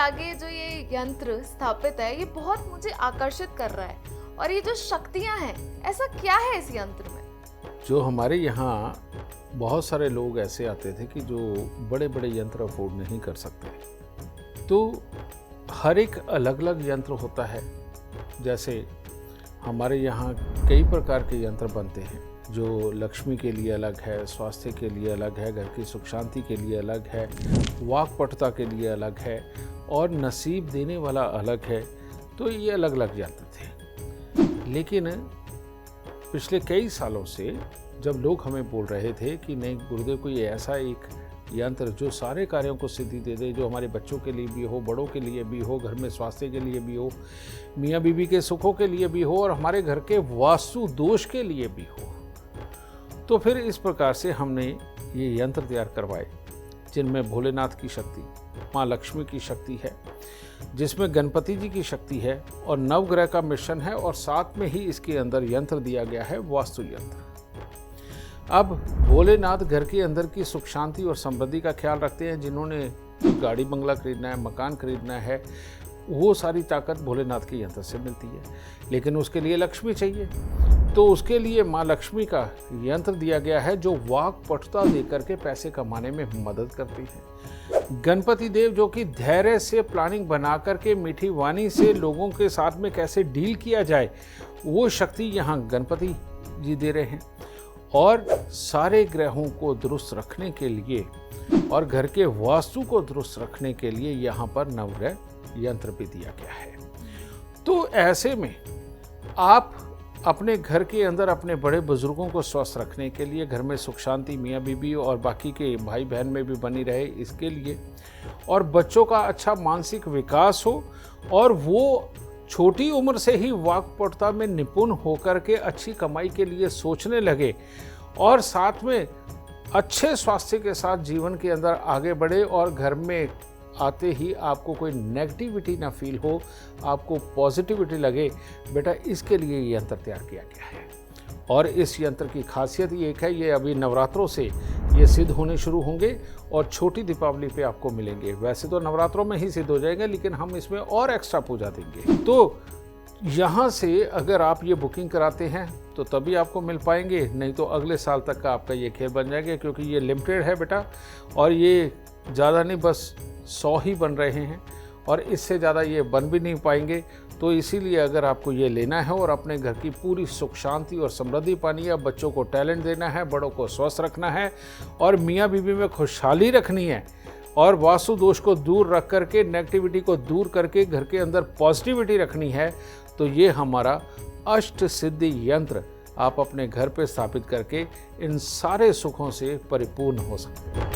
आगे जो ये यंत्र स्थापित है ये बहुत मुझे आकर्षित कर रहा है। और ये जो शक्तियां हैं, ऐसा क्या है इस यंत्र में? जो हमारे यहाँ बहुत सारे लोग ऐसे आते थे कि जो बड़े बड़े यंत्र अफोर्ड नहीं कर सकते, तो हर एक अलग अलग यंत्र होता है। जैसे हमारे यहाँ कई प्रकार के यंत्र बनते हैं, जो लक्ष्मी के लिए अलग है, स्वास्थ्य के लिए अलग है, घर की सुख शांति के लिए अलग है, वाक्पटुता के लिए अलग है और नसीब देने वाला अलग है। तो ये अलग अलग यंत्र थे। लेकिन पिछले कई सालों से जब लोग हमें बोल रहे थे कि नहीं गुरुदेव, कोई ऐसा एक यंत्र जो सारे कार्यों को सिद्धि दे दे, जो हमारे बच्चों के लिए भी हो, बड़ों के लिए भी हो, घर में स्वास्थ्य के लिए भी हो, मियाँ बीवी के सुखों के लिए भी हो और हमारे घर के वास्तु दोष के लिए भी हो, तो फिर इस प्रकार से हमने ये यंत्र तैयार करवाए, जिनमें भोलेनाथ की शक्ति, माँ लक्ष्मी की शक्ति है, जिसमें गणपति जी की शक्ति है और नवग्रह का मिश्रण है, और साथ में ही इसके अंदर यंत्र दिया गया है वास्तु यंत्र। अब भोलेनाथ घर के अंदर की सुख शांति और समृद्धि का ख्याल रखते हैं। जिन्होंने गाड़ी बंगला खरीदना है, मकान खरीदना है, वो सारी ताकत भोलेनाथ के यंत्र से मिलती है। लेकिन उसके लिए लक्ष्मी चाहिए, तो उसके लिए माँ लक्ष्मी का यंत्र दिया गया है, जो वाक्पटुता देकर के पैसे कमाने में मदद करती है। गणपति देव, जो कि धैर्य से प्लानिंग बना करके मीठी वाणी से लोगों के साथ में कैसे डील किया जाए, वो शक्ति यहाँ गणपति जी दे रहे हैं। और सारे ग्रहों को दुरुस्त रखने के लिए और घर के वास्तु को दुरुस्त रखने के लिए यहाँ पर नवग्रह यंत्र भी दिया गया है। तो ऐसे में आप अपने घर के अंदर अपने बड़े बुजुर्गों को स्वस्थ रखने के लिए, घर में सुख शांति मियाँ बीबी और बाकी के भाई बहन में भी बनी रहे इसके लिए, और बच्चों का अच्छा मानसिक विकास हो और वो छोटी उम्र से ही वाक्पटुता में निपुण होकर के अच्छी कमाई के लिए सोचने लगे और साथ में अच्छे स्वास्थ्य के साथ जीवन के अंदर आगे बढ़े, और घर में आते ही आपको कोई नेगेटिविटी ना फील हो, आपको पॉजिटिविटी लगे, बेटा इसके लिए ये यंत्र तैयार किया गया है। और इस यंत्र की खासियत ये एक है, ये अभी नवरात्रों से ये सिद्ध होने शुरू होंगे और छोटी दीपावली पे आपको मिलेंगे। वैसे तो नवरात्रों में ही सिद्ध हो जाएंगे, लेकिन हम इसमें और एक्स्ट्रा पूजा देंगे। तो यहाँ से अगर आप ये बुकिंग कराते हैं तो तभी आपको मिल पाएंगे, नहीं तो अगले साल तक का आपका ये खेल बन जाएगा, क्योंकि ये लिमिटेड है बेटा, और ये ज़्यादा नहीं, बस 100 ही बन रहे हैं और इससे ज़्यादा ये बन भी नहीं पाएंगे। तो इसीलिए अगर आपको ये लेना है और अपने घर की पूरी सुख शांति और समृद्धि पानी है, बच्चों को टैलेंट देना है, बड़ों को स्वस्थ रखना है और मियाँ बीवी में खुशहाली रखनी है और वास्तु दोष को दूर रख करके, नेगेटिविटी को दूर करके घर के अंदर पॉजिटिविटी रखनी है, तो ये हमारा अष्ट सिद्धि यंत्र आप अपने घर पे स्थापित करके इन सारे सुखों से परिपूर्ण हो सकते हैं।